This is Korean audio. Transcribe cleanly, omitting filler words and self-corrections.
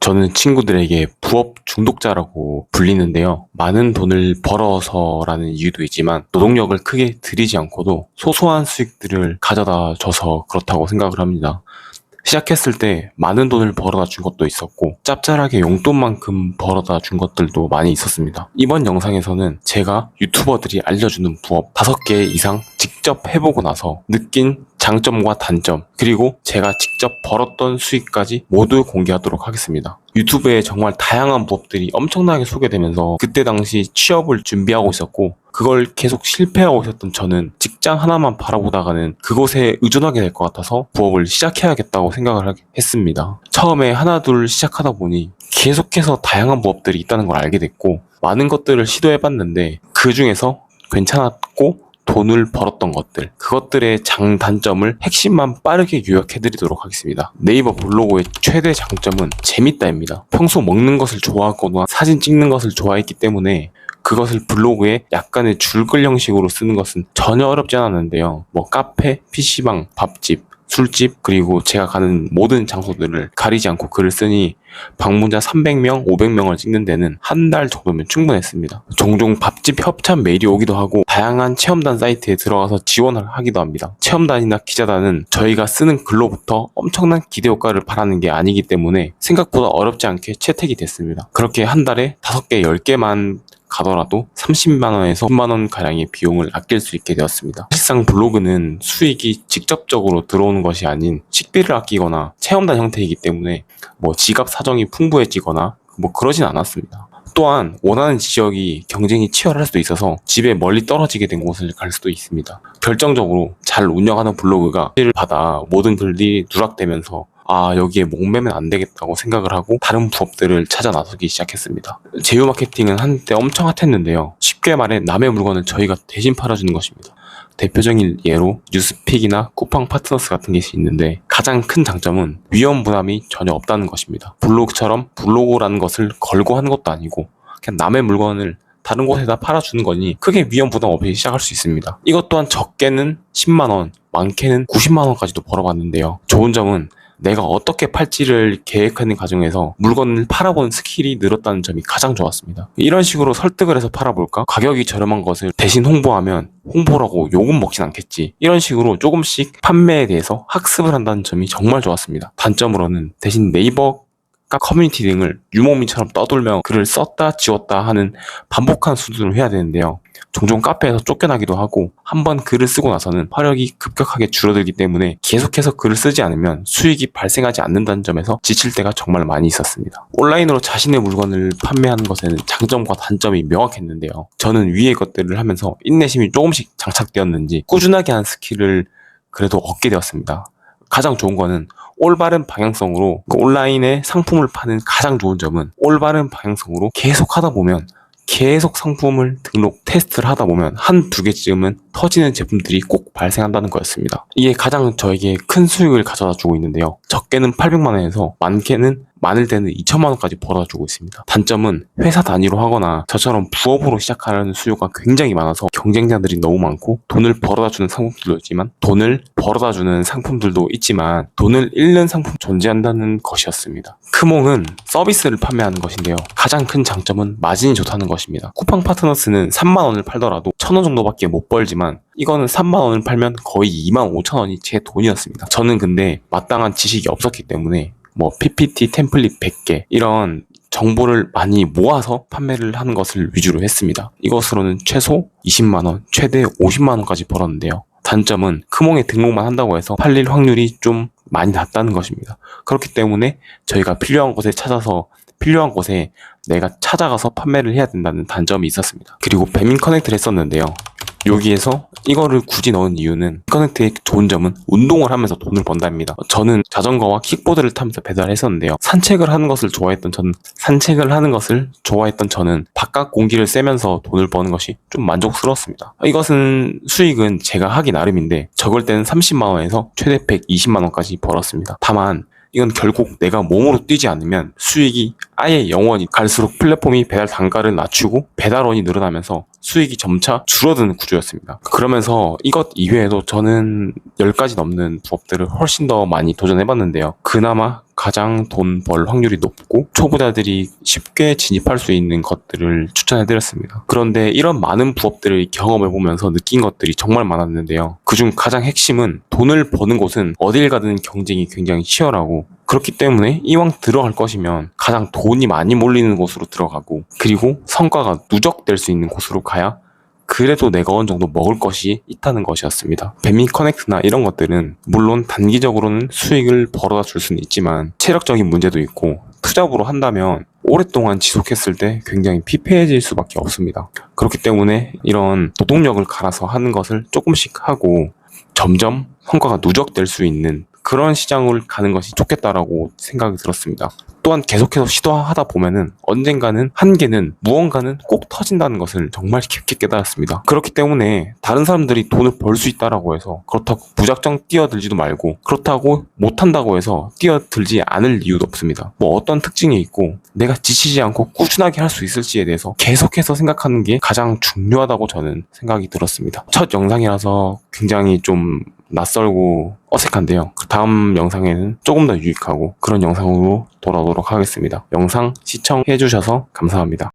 저는 친구들에게 부업 중독자라고 불리는데요. 많은 돈을 벌어서라는 이유도 있지만 노동력을 크게 들이지 않고도 소소한 수익들을 가져다 줘서 그렇다고 생각을 합니다. 시작했을 때 많은 돈을 벌어다 준 것도 있었고 짭짤하게 용돈만큼 벌어다 준 것들도 많이 있었습니다. 이번 영상에서는 제가 유튜버들이 알려주는 부업 5개 이상 직접 해보고 나서 느낀 장점과 단점, 그리고 제가 직접 벌었던 수익까지 모두 공개하도록 하겠습니다. 유튜브에 정말 다양한 부업들이 엄청나게 소개되면서 그때 당시 취업을 준비하고 있었고 그걸 계속 실패하고 있었던 저는 직장 하나만 바라보다가는 그곳에 의존하게 될 것 같아서 부업을 시작해야겠다고 생각을 했습니다. 처음에 하나 둘 시작하다 보니 계속해서 다양한 부업들이 있다는 걸 알게 됐고 많은 것들을 시도해봤는데 그 중에서 괜찮았고 돈을 벌었던 것들, 그것들의 장단점을 핵심만 빠르게 요약해드리도록 하겠습니다. 네이버 블로그의 최대 장점은 재밌다입니다. 평소 먹는 것을 좋아하거나 사진 찍는 것을 좋아했기 때문에 그것을 블로그에 약간의 줄글 형식으로 쓰는 것은 전혀 어렵지 않았는데요. 카페, PC방, 밥집, 술집, 그리고 제가 가는 모든 장소들을 가리지 않고 글을 쓰니 방문자 300명, 500명을 찍는 데는 한 달 정도면 충분했습니다. 종종 밥집 협찬 메일이 오기도 하고 다양한 체험단 사이트에 들어가서 지원을 하기도 합니다. 체험단이나 기자단은 저희가 쓰는 글로부터 엄청난 기대 효과를 바라는 게 아니기 때문에 생각보다 어렵지 않게 채택이 됐습니다. 그렇게 한 달에 5개, 10개만 가더라도 30만원에서 10만원 가량의 비용을 아낄 수 있게 되었습니다. 사실상 블로그는 수익이 직접적으로 들어오는 것이 아닌 식비를 아끼거나 체험단 형태이기 때문에 지갑 사정이 풍부해지거나 그러진 않았습니다. 또한 원하는 지역이 경쟁이 치열할 수도 있어서 집에 멀리 떨어지게 된 곳을 갈 수도 있습니다. 결정적으로 잘 운영하는 블로그가 를 받아 모든 글들이 누락되면서 여기에 목매면 안 되겠다고 생각을 하고 다른 부업들을 찾아 나서기 시작했습니다. 제휴 마케팅은 한때 엄청 핫했는데요. 쉽게 말해 남의 물건을 저희가 대신 팔아주는 것입니다. 대표적인 예로 뉴스픽이나 쿠팡 파트너스 같은 게 있는데 가장 큰 장점은 위험 부담이 전혀 없다는 것입니다. 블로그처럼 블로그라는 것을 걸고 하는 것도 아니고 그냥 남의 물건을 다른 곳에다 팔아주는 거니 크게 위험 부담 없이 시작할 수 있습니다. 이것 또한 적게는 10만원, 많게는 90만원까지도 벌어봤는데요. 좋은 점은 내가 어떻게 팔지를 계획하는 과정에서 물건을 팔아보는 스킬이 늘었다는 점이 가장 좋았습니다. 이런 식으로 설득을 해서 팔아볼까? 가격이 저렴한 것을 대신 홍보하면 홍보라고 욕은 먹진 않겠지. 이런 식으로 조금씩 판매에 대해서 학습을 한다는 점이 정말 좋았습니다. 단점으로는 대신 네이버 커뮤니티 등을 유목민처럼 떠돌며 글을 썼다 지웠다 하는 반복한 수준을 해야 되는데요. 종종 카페에서 쫓겨나기도 하고 한번 글을 쓰고 나서는 화력이 급격하게 줄어들기 때문에 계속해서 글을 쓰지 않으면 수익이 발생하지 않는다는 점에서 지칠 때가 정말 많이 있었습니다. 온라인으로 자신의 물건을 판매하는 것에는 장점과 단점이 명확했는데요. 저는 위의 것들을 하면서 인내심이 조금씩 장착되었는지 꾸준하게 한 스킬을 그래도 얻게 되었습니다. 가장 좋은 거는 올바른 방향성으로 온라인에 상품을 파는 가장 좋은 점은 올바른 방향성으로 계속 하다 보면 계속 상품을 등록 테스트를 하다 보면 한두 개쯤은 터지는 제품들이 꼭 발생한다는 거였습니다. 이게 가장 저에게 큰 수익을 가져다 주고 있는데요. 적게는 800만원에서 많을 때는 2천만원까지 벌어주고 있습니다. 단점은 회사 단위로 하거나 저처럼 부업으로 시작하려는 수요가 굉장히 많아서 경쟁자들이 너무 많고 돈을 벌어다주는 상품들도 있지만 돈을 잃는 상품 존재한다는 것이었습니다. 크몽은 서비스를 판매하는 것인데요. 가장 큰 장점은 마진이 좋다는 것입니다. 쿠팡 파트너스는 3만원을 팔더라도 1,000원 정도밖에 못 벌지만 이거는 3만원을 팔면 거의 25,000원이 제 돈이었습니다. 저는 근데 마땅한 지식이 없었기 때문에 PPT 템플릿 100개 이런 정보를 많이 모아서 판매를 하는 것을 위주로 했습니다. 이것으로는 최소 20만원, 최대 50만원까지 벌었는데요. 단점은 크몽에 등록만 한다고 해서 팔릴 확률이 좀 많이 낮다는 것입니다. 그렇기 때문에 저희가 필요한 곳에 내가 찾아가서 판매를 해야 된다는 단점이 있었습니다. 그리고 배민 커넥트를 했었는데요. 여기에서 이거를 굳이 넣은 이유는 커넥트의 좋은 점은 운동을 하면서 돈을 번답니다. 저는 자전거와 킥보드를 타면서 배달을 했었는데요. 산책을 하는 것을 좋아했던 저는 바깥 공기를 쐬면서 돈을 버는 것이 좀 만족스러웠습니다. 이것은 수익은 제가 하기 나름인데 적을 때는 30만원에서 최대 120만원까지 벌었습니다. 다만 이건 결국 내가 몸으로 뛰지 않으면 수익이 아예 영원히 갈수록 플랫폼이 배달 단가를 낮추고 배달원이 늘어나면서 수익이 점차 줄어드는 구조였습니다. 그러면서 이것 이외에도 저는 10가지 넘는 부업들을 훨씬 더 많이 도전해봤는데요. 그나마 가장 돈 벌 확률이 높고 초보자들이 쉽게 진입할 수 있는 것들을 추천해드렸습니다. 그런데 이런 많은 부업들을 경험해보면서 느낀 것들이 정말 많았는데요. 그중 가장 핵심은 돈을 버는 곳은 어딜 가든 경쟁이 굉장히 치열하고, 그렇기 때문에 이왕 들어갈 것이면 가장 돈이 많이 몰리는 곳으로 들어가고, 그리고 성과가 누적될 수 있는 곳으로 가야 그래도 내가 어느 정도 먹을 것이 있다는 것이었습니다. 배민 커넥트나 이런 것들은 물론 단기적으로는 수익을 벌어다 줄 수는 있지만 체력적인 문제도 있고, 투잡으로 한다면 오랫동안 지속했을 때 굉장히 피폐해질 수밖에 없습니다. 그렇기 때문에 이런 노동력을 갈아서 하는 것을 조금씩 하고 점점 성과가 누적될 수 있는 그런 시장을 가는 것이 좋겠다라고 생각이 들었습니다. 또한 계속해서 시도하다 보면은 언젠가는 한계는 무언가는 꼭 터진다는 것을 정말 깊게 깨달았습니다. 그렇기 때문에 다른 사람들이 돈을 벌 수 있다라고 해서 그렇다고 무작정 뛰어들지도 말고, 그렇다고 못한다고 해서 뛰어들지 않을 이유도 없습니다. 뭐 어떤 특징이 있고 내가 지치지 않고 꾸준하게 할 수 있을지에 대해서 계속해서 생각하는 게 가장 중요하다고 저는 생각이 들었습니다. 첫 영상이라서 굉장히 좀 낯설고 어색한데요. 그 다음 영상에는 조금 더 유익하고 그런 영상으로 돌아오도록 하겠습니다. 영상 시청해주셔서 감사합니다.